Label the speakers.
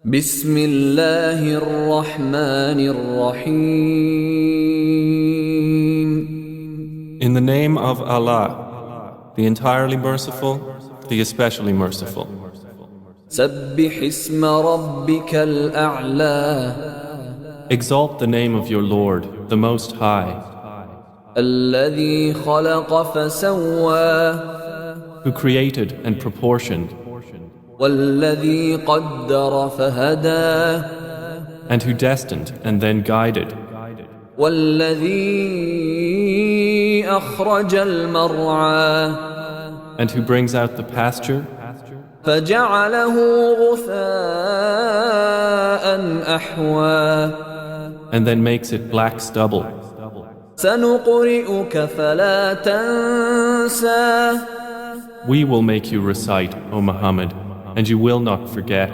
Speaker 1: بسم الله الرحمن الرحيم.
Speaker 2: In the name of Allah, the entirely merciful, the especially merciful.
Speaker 1: سبح اسم ربك الأعلى
Speaker 2: Exalt the name of your Lord, the Most High,
Speaker 1: الذي خلق فسوى
Speaker 2: who created and proportioned,
Speaker 1: والذي قدر فهدى
Speaker 2: and who destined and then guided,
Speaker 1: والذي أخرج المرعى
Speaker 2: and who brings out the pasture
Speaker 1: فجعله غثاء أحوى
Speaker 2: and then makes it black stubble.
Speaker 1: سنقرئك فلا تنسى
Speaker 2: We will make you recite, O Muhammad, and you will not forget.